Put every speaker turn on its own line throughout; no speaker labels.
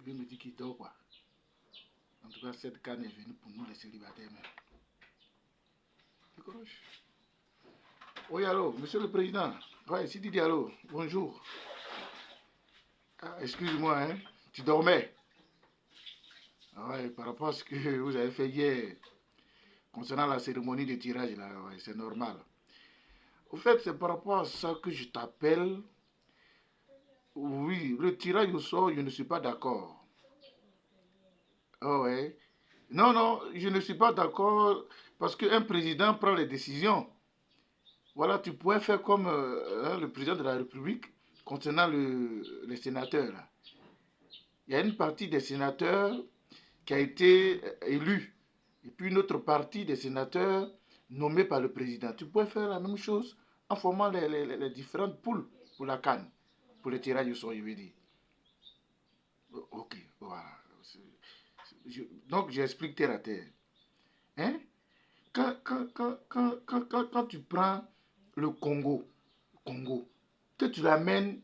puis il me dit qu'il dort quoi. En tout cas, cette canne est venue pour nous les célibataires même. Décroche. Oui, allô, monsieur le président. Oui, Sidi Diallo, bonjour. Ah, excuse-moi, hein, tu dormais? Ah ouais, par rapport à ce que vous avez fait hier, concernant la cérémonie de tirage, là, ouais, c'est normal. Au fait, c'est par rapport à ça que je t'appelle. Oui, le tirage au sort, je ne suis pas d'accord. Ah ouais. Non, non, je ne suis pas d'accord parce qu'un président prend les décisions. Voilà, tu pourrais faire comme hein, le président de la République concernant les sénateurs. Là. Il y a une partie des sénateurs qui a été élue et puis une autre partie des sénateurs nommés par le président. Tu pourrais faire la même chose en formant les différentes poules pour la canne, pour le tirage au sort, je veux dire. Ok, voilà. Donc j'explique terre à terre. Hein? Quand tu prends le Congo, que tu l'amènes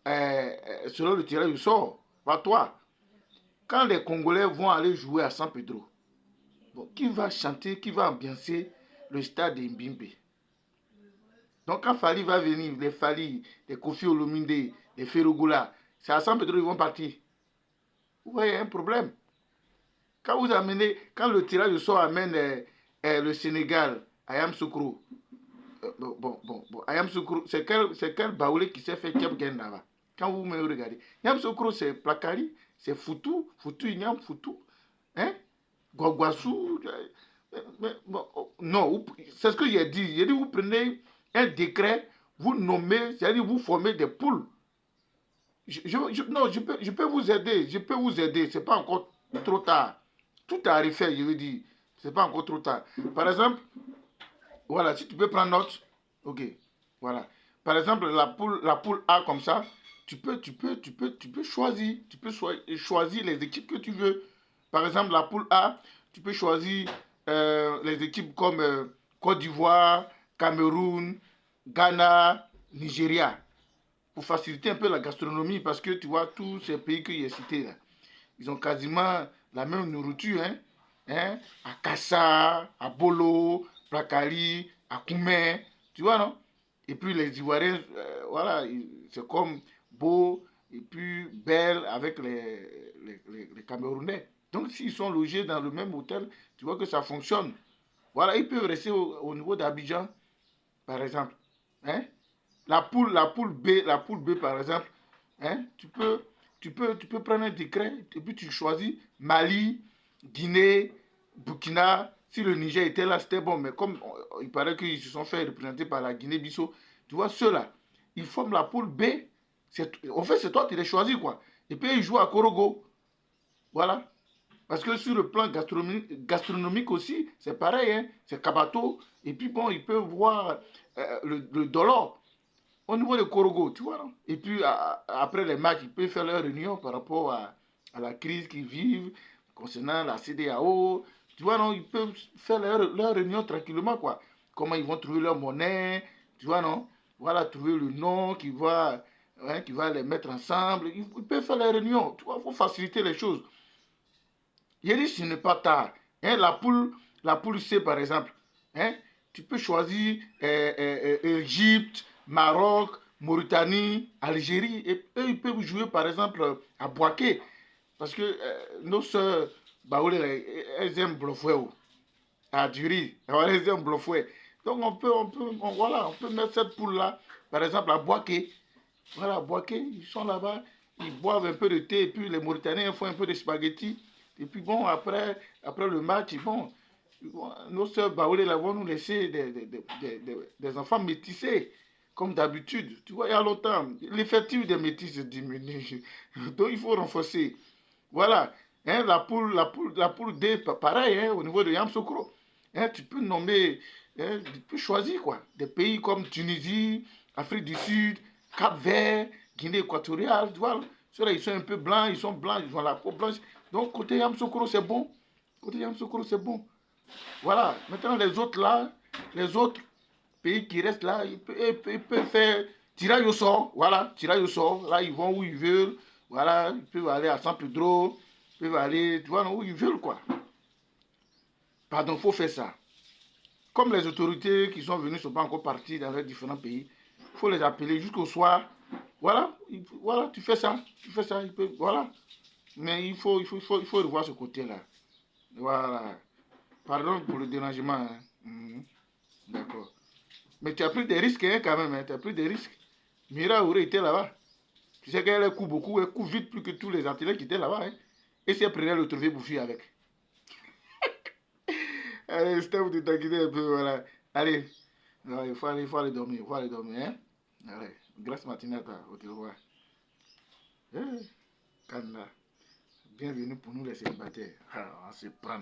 selon le tirage au sort, pas toi. Quand les Congolais vont aller jouer à San Pedro, bon, qui va chanter, qui va ambiancer le stade de Mbimbe? Donc quand Fali va venir, les Fali, les Kofi Olomide, les Ferrogola, c'est à San Pedro qu'ils vont partir. Vous voyez, il y a un problème. Quand le tirage au sort amène le Sénégal à Yamoussoukro, Ayam Soukro, c'est quel baoulé qui s'est fait Kepgen là-bas? Quand vous me regardez, Ayam Soukro, c'est Plakari, c'est Foutou, Foutou Ignam, Foutou, hein? Gwagwassou. Bon, oh, non, c'est ce que j'ai dit. J'ai dit, vous prenez un décret, vous nommez, c'est-à-dire vous formez des poules. Non, je peux vous aider, c'est pas encore trop tard. Tout est à refaire, je veux dire, c'est pas encore trop tard. Par exemple, voilà, si tu peux prendre note, ok, voilà. Par exemple, la poule A comme ça, tu peux choisir, choisir les équipes que tu veux. Par exemple, la poule A, tu peux choisir les équipes comme Côte d'Ivoire, Cameroun, Ghana, Nigeria, pour faciliter un peu la gastronomie, parce que tu vois, tous ces pays que j'ai cités là, ils ont quasiment la même nourriture, hein, hein, à Kassa, à Bolo, Plakali, à Koumé, tu vois, non? Et puis les Ivoiriens, voilà, c'est comme beau et puis belle avec les Camerounais. Donc s'ils sont logés dans le même hôtel, tu vois que ça fonctionne. Voilà, ils peuvent rester au niveau d'Abidjan, par exemple. Hein? La poule B, par exemple, hein, tu peux prendre un décret et puis tu choisis Mali, Guinée, Burkina. Si le Niger était là, c'était bon, mais comme il paraît qu'ils se sont fait représenter par la Guinée-Bissau, tu vois, ceux-là, ils forment la poule B. En fait, c'est toi qui les choisis, quoi. Et puis ils jouent à Korogo. Voilà. Parce que sur le plan gastronomique aussi, c'est pareil, hein, c'est Kabato. Et puis bon, ils peuvent voir le dollar au niveau de Korogo, tu vois, non? Et puis après les matchs, ils peuvent faire leur réunion par rapport à la crise qu'ils vivent concernant la CEDEAO. Tu vois, non? Ils peuvent faire leur réunion tranquillement, quoi. Comment ils vont trouver leur monnaie, tu vois, non? Voilà, trouver le nom hein, qui va les mettre ensemble. Ils peuvent faire leur réunion, tu vois, il faut faciliter les choses. J'ai dit, ce n'est pas tard. Hein, la poule C, par exemple, hein, tu peux choisir Égypte, Maroc, Mauritanie, Algérie. Et eux, ils peuvent jouer, par exemple, à Boaké. Parce que nos soeurs, bah, elles aiment Blofoué, à Duri. Elles aiment Blofoué. Donc, voilà, on peut mettre cette poule-là, par exemple, à Boaké. Voilà, Boaké, ils sont là-bas, ils boivent un peu de thé, et puis les Mauritaniens font un peu de spaghetti. Et puis bon, après le match, bon, nos soeurs Baoulé là vont nous laisser des enfants métissés, comme d'habitude. Tu vois, il y a longtemps, l'effectif des métis diminue. Donc il faut renforcer. Voilà, hein, la poule D, pareil, hein, au niveau de Yamsoukro. Hein, tu peux nommer, hein, tu peux choisir quoi. Des pays comme Tunisie, Afrique du Sud, Cap-Vert, Guinée équatoriale, tu vois. Ceux-là, ils sont un peu blancs, ils ont la peau blanche. Donc, côté Yamsoukro, c'est bon. Côté Yamsoukro, c'est bon. Voilà. Maintenant, les autres là, les autres pays qui restent là, ils peuvent faire tirage au sort. Voilà, tirage au sort. Là, ils vont où ils veulent. Voilà, ils peuvent aller à San Pedro, ils peuvent aller, tu vois, où ils veulent, quoi. Pardon, il faut faire ça. Comme les autorités qui sont venues ne sont pas encore parties dans les différents pays, il faut les appeler jusqu'au soir. Voilà, voilà, tu fais ça, voilà. Mais il faut revoir ce côté-là. Voilà. Pardon pour le dérangement. Hein. D'accord. Mais tu as pris des risques hein, quand même, hein. Tu as pris des risques. Mira Ouré était là-bas. Tu sais qu'elle court beaucoup, elle court vite plus que tous les Antillais qui étaient là-bas. Hein. Et si elle prenait le trouver bouffi avec. Allez, Steph, tu t'as quitté un peu, voilà. Allez, non, il faut aller dormir, hein. Allez, grâce matinée à toi, au revoir. Eh, Kanda, bienvenue pour nous les célibataires. Ah, on se prend.